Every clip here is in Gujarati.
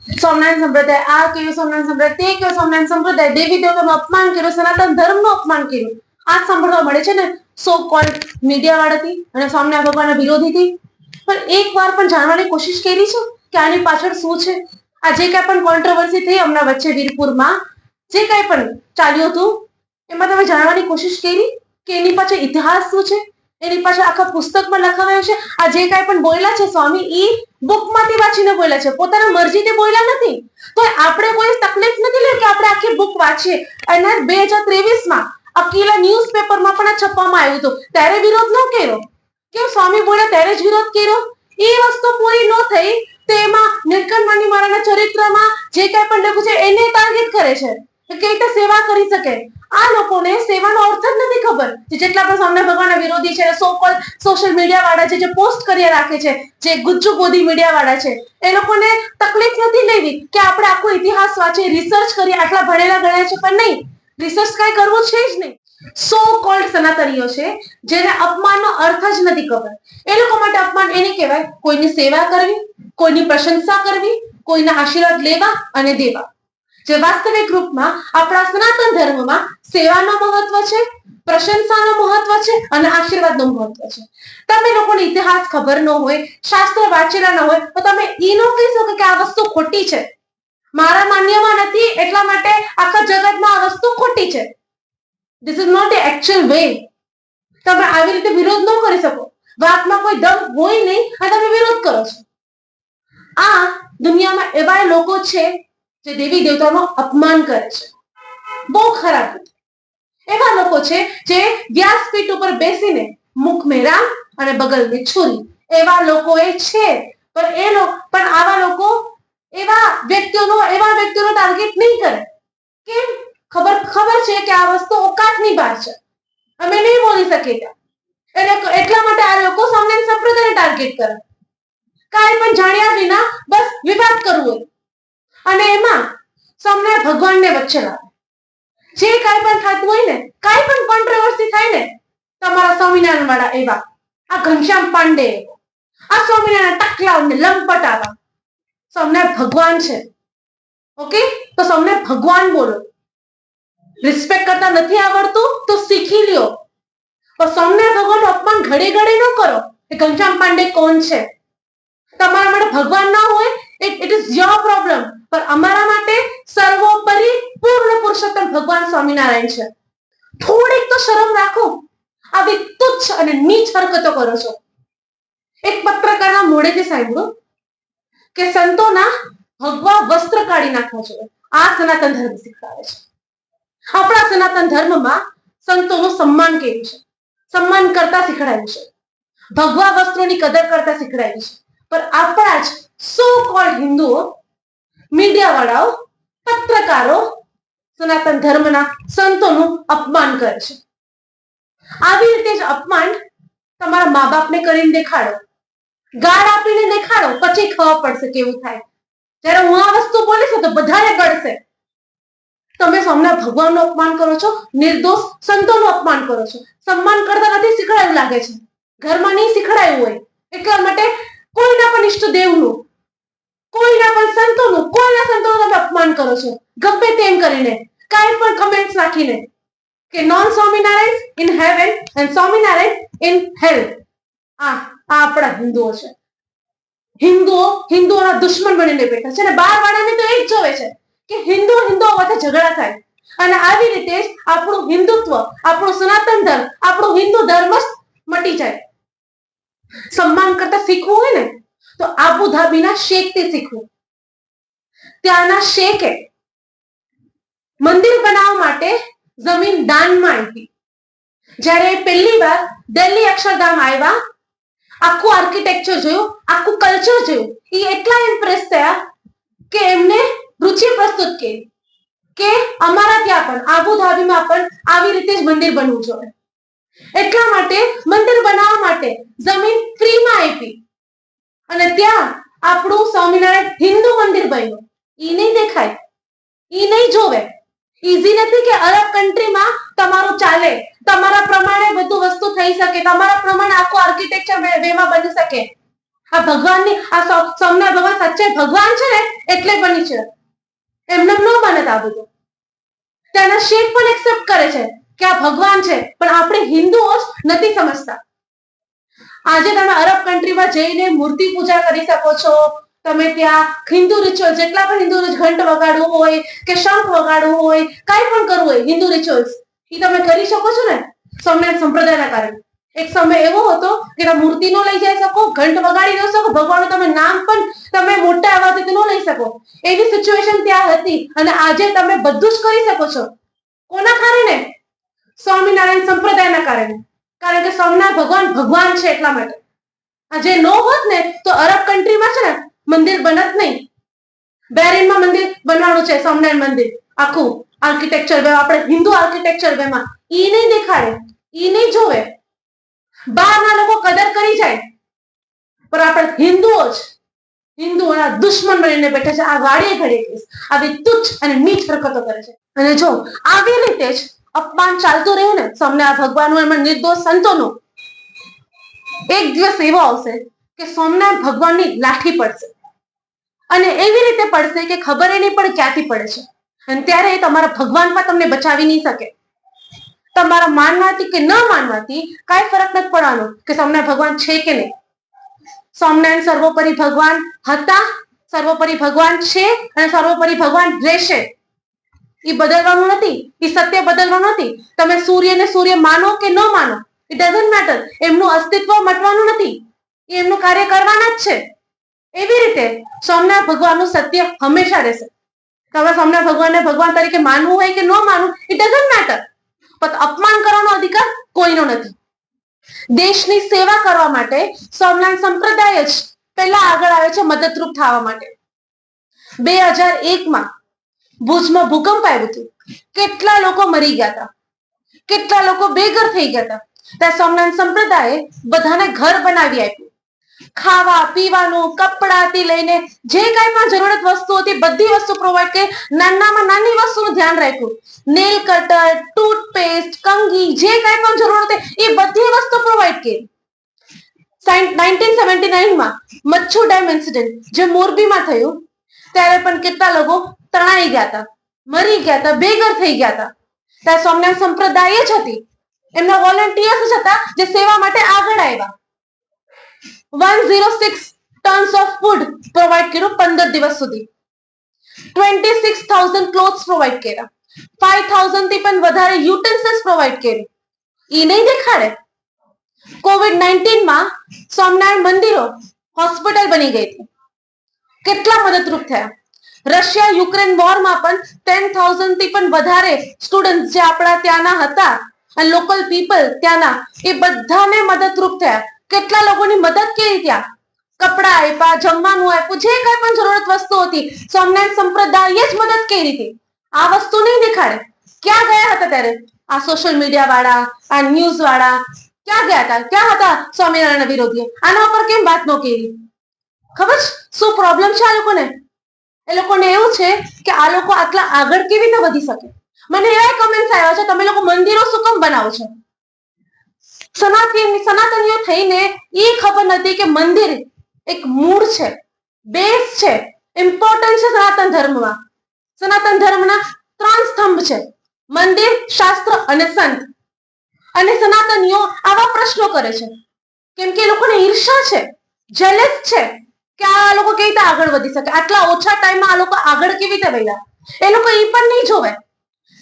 સ્વામિનારાયણ સંપ્રદાય આ કર્યું, સ્વામિનારાયણ સંપ્રદાય તે કર્યું, સ્વામિનારાયણ સંપ્રદાય દેવી દેવતાનું અપમાન કર્યું, સનાતન ધર્મનું અપમાન કર્યું. આ સાંભળવા મળે છે ને સો કોલ્ડ મીડિયા વાળાથી અને સ્વામિનારાયણ ભગવાનના વિરોધીથી. પણ એક વાર પણ જાણવાની કોશિશ કરી છે કે આની પાછળ શું છે? આ જે કઈ પણ કોન્ટ્રોવર્સી થઈ હમણાં વચ્ચે વીરપુરમાં જે કઈ પણ ચાલ્યું હતું એમાં તમે જાણવાની કોશિશ કરી કે એની પાછળ ઇતિહાસ શું છે, એની પાછળ આખા પુસ્તકમાં લખાવાયું છે. આ જે કઈ પણ બોલ્યા છે સ્વામી ઈ બુકમાંથી વાંચીને બોલ્યા છે, પોતાના મરજીથી બોલ્યા નથી. તો આપણે કોઈ તકલીફ નથી લે કે આપણે આખી બુક વાંચીએ. અને 2023માં અકીલા ન્યૂઝપેપરમાં પણ છપવામાં આવ્યું હતું, ત્યારે વિરોધ ન કર્યો. કેમ સ્વામી બોલ્યા ત્યારે જ વિરોધ કર્યો? એ વસ્તુ પૂરી ન થઈ તેમાં નીલકંઠ મહારાજના ચરિત્રમાં જે કઈ પણ લખ્યું છે એને ટાર્ગેટ કરે છે કે કઈ રીતે સેવા કરી શકે. આ લોકોને સેવાનો અર્થ જ નથી ખબર. જેટલા પણ સ્વામિનારાયણ ભગવાનના વિરોધી છે, સો કોલ સોશિયલ મીડિયા વાળા જે પોસ્ટ કરી રાખે છે, જે ગુજ્જુ ગોદી મીડિયા વાળા છે, એ લોકોને તકલીફ નથી લેવી કે આપણે આખો ઇતિહાસ વાંચીએ, રિસર્ચ કરીએ. આટલા ભણેલા ગણ્યા છે પણ નહીં, રિસર્ચ કઈ કરવું છે જ નહીં. સો કોલ્ડ સનાતનીઓ છે જેને અપમાનનો અર્થ જ નથી ખબર. એ લોકો માટે અપમાન એને કહેવાય કોઈની સેવા કરવી, કોઈની પ્રશંસા કરવી, કોઈના આશીર્વાદ લેવા અને દેવા. જે વાસ્તવિક રૂપમાં આપણા સનાતન ધર્મમાં સેવાનું મહત્વ છે, પ્રશંસાનું મહત્વ છે અને આશીર્વાદનું મહત્વ છે. તમે લોકોને ઇતિહાસ ખબર ન હોય, શાસ્ત્ર વાંચેલા ન હોય તો તમે ઈ ન કહી શકો કે આ વસ્તુ ખોટી છે. મારા માન્યમાં નથી એટલા માટે આખા જગતમાં આ વસ્તુ ખોટી છે. This is not a actual way. તમે આવી રીતે વિરોધ ન કરી શકો. વાતમાં કોઈ દમ હોય નહીં અને તમે વિરોધ કરો છો. આ દુનિયામાં એવા લોકો છે જે દેવી દેવતાનું અપમાન કરે છે. બહુ ખરાબ. એવા લોકો છે જે વ્યાસપીઠ ઉપર બેસીને મુખ મેં રામ અને બગલ મેં છુરી, એવા લોકો એ છે. પણ આવા લોકો એવા વ્યક્તિઓનો ટાર્ગેટ નહીં કરે. કેમ? ખબર છે કે આ વસ્તુ ઓકાતની બહાર છે, અમે નહીં બોલી શકીએ. એટલા માટે આ લોકો સ્વામિનારાયણ સંપ્રદાયને ટાર્ગેટ કરે. કાંઈ પણ જાણ્યા વિના બસ વિવાદ કરવો અને એમાં સ્વામિનારાયણ ભગવાનને વચ્ચે લાવે. જે કાંઈ પણ થતું હોય ને, કાંઈ પણ કોન્ટ્રોવર્સી થાય ને, તમારા સ્વામિનારાયણ વાળા એવા, આ ઘનશ્યામ પાંડે, આ સ્વામિનારાયણ ટકલા ને લંપટ આવા. સ્વામિનારાયણ ભગવાન છે. ઓકે, તો સ્વામિનારાયણ ભગવાન બોલો. રિસ્પેક્ટ કરતા નથી આવડતું તો શીખી લ્યો. પણ સ્વામિનારાયણ ભગવાનનું અપમાન ઘડે ઘડે ન કરો. એ ઘનશ્યામ પાંડે કોણ છે? તમારા માટે ભગવાન ના હોય ઇટ ઇઝ યોર પ્રોબ્લેમ. પણ અમારા માટે સર્વોપરી પૂર્ણ પુરુષોત્તમ ભગવાન સ્વામિનારાયણ છે. થોડીક તો શરમ રાખો. આવી તુચ્છ અને નીચ હરકતો કરો છો. એક પત્રકારના મોઢેથી સાંભળ્યું કે સંતોના ભગવા વસ્ત્ર કાઢી નાખવા જોઈએ. આ સનાતન ધર્મ શીખવાડે છે. આપણા સનાતન ધર્મમાં સંતોનું સન્માન કર્યું છે, સન્માન કરતા શીખડાયું છે, ભગવા વસ્ત્રોની કદર કરતા શીખડાયું છે. પણ આપણા જ સો કોલ્ડ હિન્દુઓ, મીડિયા વાળાઓ, પત્રકારો સનાતન ધર્મના સંતોનું અપમાન કરે છે. આવી રીતે જ અપમાન તમારા મા બાપને કરીને દેખાડો, ગાળ આપીને દેખાડો, પછી ખબર પડશે કેવું થાય. જ્યારે હું આ વસ્તુ બોલીશ તો બધાને ગળશે. તમે સ્વામિનારાયણ ભગવાનનું અપમાન કરો છો, નિર્દોષ સંતોનું અપમાન કરો છો. સન્માન કરતા નથી શીખડાયું લાગે છે, ઘરમાં નહીં શીખડાયું હોય એટલા માટે કોઈના પણ ઈષ્ટદેવનું, કોઈના પણ સંતોનું, કોઈના સંતોનું તમે અપમાન કરો છો ગમે તેમ કરીને, કાંઈ પણ કમેન્ટ્સ નાખીને કે non Swaminarayan in heaven and Swaminarayan in hell. આ આપણા હિન્દુઓ છે. હિન્દુઓના દુશ્મન બનીને બેઠા છે. અને બહાર વાળાને તો એ જ જોવે છે કે હિન્દુઓ વચ્ચે ઝઘડા થાય. અને આવી રીતે જ આપણું હિન્દુત્વ, આપણું સનાતન ધર્મ, આપણું હિન્દુ ધર્મ જ મટી જાય. સન્માન કરતા શીખવું હોય ને તો આબુધાબીના શેખથી શીખવું. ત્યાંના શેખે મંદિર બનાવવા માટે જમીન દાનમાં આપી. જ્યારે પહેલી વાર દિલ્હી અક્ષરધામ આવ્યા, આખું આર્કિટેક્ચર જોયું, આખું કલ્ચર જોયું, એ એટલા ઇમ્પ્રેસ થયા કે એમને રુચિ પ્રસ્તુત કરી કે અમારા ત્યાં પણ આબુધાબીમાં પણ આવી રીતે જ મંદિર બનવું જોઈએ. એટલા માટે મંદિર બનાવવા માટે જમીન ફ્રીમાં આપી અને ત્યાં આપણું સ્વામિનારાયણ હિન્દુ મંદિર બન્યું. ઈ નહીં દેખાય, ઈ નહીં જોવે. ઈઝી નથી કે અરબ કન્ટ્રીમાં તમારું ચાલે, તમારા પ્રમાણે બધું વસ્તુ થઈ શકે, તમારા પ્રમાણે આખું આર્કિટેક્ચર વેમાં બની શકે. આ ભગવાનની આ સોમનાથ ભગવાન સચ્ચે ભગવાન છે ને એટલે બની છે, એમને ન બને આ બધું. ત્યાંના શેખ પણ એક્સેપ્ટ કરે છે કે આ ભગવાન છે, પણ આપણે હિન્દુઓ જ નથી સમજતા. આજે તમે અરબ કન્ટ્રીમાં જઈને મૂર્તિ પૂજા કરી શકો છો. તમે ત્યાં હિન્દુ રિચ્યુઅલ જેટલા પણ હિન્દુ ઘંટ વગાડવું હોય કે શંખ વગાડવું હોય, કાંઈ પણ કરવું હોય હિન્દુ રિચ્યુઅલ્સ, એ તમે કરી શકો છો ને સોમનાથ સંપ્રદાયના કારણે. એક સમય એવો હતો કે તમે મૂર્તિ નો લઈ જઈ શકો, ઘંટ વગાડી ન શકો, ભગવાનનું તમે નામ પણ તમે મોટા અવાજથી ન લઈ શકો, એવી સિચ્યુએશન ત્યાં હતી. અને આજે તમે બધું જ કરી શકો છો. કોના કારણે? સ્વામિનારાયણ સંપ્રદાયના કારણે. કારણ કે સોમનાથ ભગવાન ભગવાન છે એટલા માટે. આજે નો હોત ને તો અરબ કન્ટ્રીમાં છે ને મંદિર બનત નહીં. બેરિનમાં મંદિર બનવાનું છે, સોમનાથ મંદિર આખું આર્કિટેક્ચર વે, આપણે હિન્દુ આર્કિટેક્ચર વેમાં ઈ નહીં દેખાડે, ઈ નહીં જોવે. બહારના લોકો કદર કરી જાય, પણ આપણે હિન્દુઓ જ હિન્દુઓના દુશ્મન બનીને બેઠા છે. આ વાડીએ ઘડીએ આવી તુચ્છ અને નીચ હરકતો કરે છે. અને જો આવી રીતે જ અપમાન ચાલતું રહ્યું ને સોમનાથ ભગવાનનું, એમાં નિર્દોષ સંતોનું, એક દિવસ એવો આવશે કે સોમનાથ ભગવાનની લાઠી પડશે. અને એવી રીતે પડશે કે ખબર નહીં પડે ક્યાંથી પડે છે. અને ત્યારે તમારા ભગવાન પણ તમને બચાવી નહીં શકે. તમારા માનવાથી કે ન માનવાથી કાંઈ ફરક નથી પડવાનો કે સોમનાથ ભગવાન છે કે નહીં. સોમનાથ સર્વોપરી ભગવાન હતા, સર્વોપરી ભગવાન છે અને સર્વોપરી ભગવાન રહેશે. એ બદલવાનું નથી, એ સત્ય બદલવાનું નથી. તમે સૂર્યને સૂર્ય માનો કે ન માનો, ઇટ ડઝન્ટ મેટર. એમનું અસ્તિત્વ મટવાનું નથી, એ એમનું કાર્ય કરવાના જ છે. એવી રીતે સોમનાથ ભગવાનનું સત્ય હંમેશા રહેશે. તમે સોમનાથ ભગવાનને ભગવાન તરીકે માનવું હોય કે ન માનવું, ઇટ ડઝન્ટ મેટર. પણ અપમાન કરવાનો અધિકાર કોઈનો નથી. દેશની સેવા કરવા માટે સોમનાથ સંપ્રદાય જ પહેલા આગળ આવે છે મદદરૂપ થવા માટે. 2001માં ભુજમાં ભૂકંપ આવ્યું હતું. કેટલા લોકો મરી ગયા હતા, કેટલા લોકો બેઘર થઈ ગયા હતા. ત્યાં સોમનાથ સંપ્રદાયે બધાને ઘર બનાવી આપ્યું. ખાવા પીવાનું, કપડાથી લઈને જે કાંઈ પણ જરૂરત વસ્તુ હતી બધી વસ્તુ પ્રોવાઈડ કરી. નાનામાં નાની વસ્તુનું ધ્યાન રાખ્યું. નેલ કટર, ટૂથપેસ્ટ, કંઘી, જે કાંઈ પણ જરૂર હતી એ બધી વસ્તુ પ્રોવાઈડ કરી. 1979માં મચ્છુ ડેમ ઇન્સિડન્ટ જે મોરબીમાં થયું, ત્યારે પણ કેટલા લોકો તણાઈ ગયા હતા, મરી ગયા હતા, બેઘર થઈ ગયા હતા. ત્યાં સોમનાથ સંપ્રદાય જ હતી, એમના વોલેન્ટિયર્સ જ હતા જે સેવા માટે આગળ આવ્યા. 106 ટન્સ ઓફ ફૂડ પ્રોવાઈડ કર્યું 15 દિવસ સુધી. 26,000 ક્લોથ્સ પ્રોવાઈડ કર્યા. 5,000 થી પણ વધારે યુટેન્સિલ્સ પ્રોવાઈડ કરી. ઈ નહીં દેખાડે. COVID-19માં સોમનાથ મંદિરો હોસ્પિટલ બની ગઈ હતી. કેટલા મદદરૂપ થયા. રશિયા યુક્રેન વોરમાં પણ 10,000 થી પણ વધારે સ્ટુડન્ટ જે આપણા ત્યાંના હતા અને લોકલ પીપલ ત્યાંના, એ બધાને મદદરૂપ થયા. કેટલા લોકોની મદદ કરી ત્યાં. કપડા આપ્યા, જમવાનું આપ્યું, જે કઈ પણ જરૂરત વસ્તુ હતી સોમનાથ સંપ્રદાયે જ મદદ કરી હતી. આ વસ્તુ નહીં દેખાડે. ક્યાં ગયા હતા ત્યારે આ સોશિયલ મીડિયા વાળા, આ ન્યૂઝ વાળા ક્યાં ગયા હતા? ક્યાં હતા સ્વામિનારાયણ વિરોધીઓ? આના ઉપર કેમ વાત ન કરી? ખબર શું પ્રોબ્લેમ છે આ લોકોને? એ લોકોને એવું છે કે આ લોકો આટલા આગળ કેવી રીતે વધી શકે. મને એવા કમેન્ટ્સ આવ્યા છે, તમે લોકો મંદિરો શું કામ બનાવો છો? સનાતનીઓ થઈને એ ખબર નથી કે મંદિર એક મૂળ છે, બેઝ છે, ઇમ્પોર્ટન્ટ છે સનાતન ધર્મમાં. સનાતન ધર્મના 3 સ્તંભ છે, મંદિર, શાસ્ત્ર અને સંત. અને સનાતનીઓ આવા પ્રશ્નો કરે છે કેમ કે એ લોકોને ઈર્ષા છે, જેલસ છે કે આ લોકો કેવી રીતે આગળ વધી શકે. આટલા ઓછા ટાઈમમાં આ લોકો આગળ કેવી રીતે વધ્યા. એ લોકો એ પણ નહીં જોવે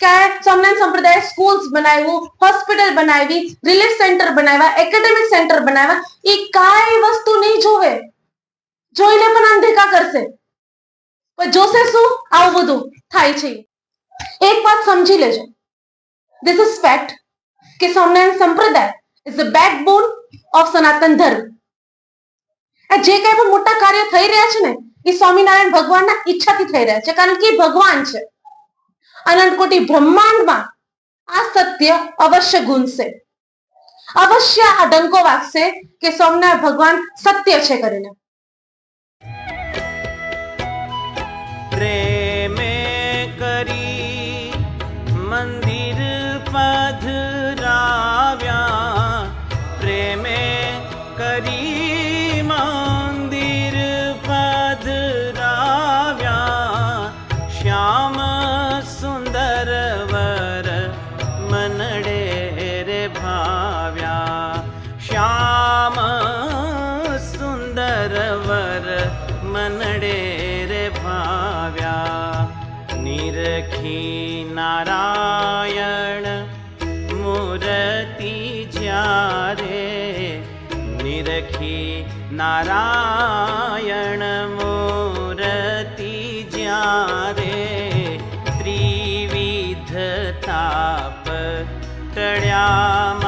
કે સોમનાથ સંપ્રદાય સ્કૂલ્સ બનાવ્યું, હોસ્પિટલ બનાવી, રિલીફ સેન્ટર બનાવ્યા, એકેડેમિક સેન્ટર બનાવ્યા. એ કાંઈ વસ્તુ નહીં જોવે. જોઈને પણ અનદેખા કરશે. પણ જોશે શું? આવું બધું થાય છે. એક વાત સમજી લેજો, ધીસ ઇઝ ફેક્ટ કે સોમનાથ સંપ્રદાય ઇઝ ધ બેકબોન ઓફ સનાતન ધર્મ. જે કઈ પણ મોટા કાર્ય થઈ રહ્યા છે ને એ સ્વામિનારાયણ ભગવાનના ઈચ્છાથી થઈ રહ્યા છે, કારણ કે એ ભગવાન છે. અનંત કોટી બ્રહ્માંડમાં આ સત્ય અવશ્ય ગુંજશે, અવશ્ય આ ડંકો વાગશે કે સોમનાથ ભગવાન સત્ય છે કરીને. પ્રેમે કરી મંદિર પધરાવ્યા, પ્રેમે કરી નારાયણ મૂર્તિ જ્યારે નિરખી નારાયણ મૂર્તિ જ્યારે ત્રિવિધ તાપ ટળ્યા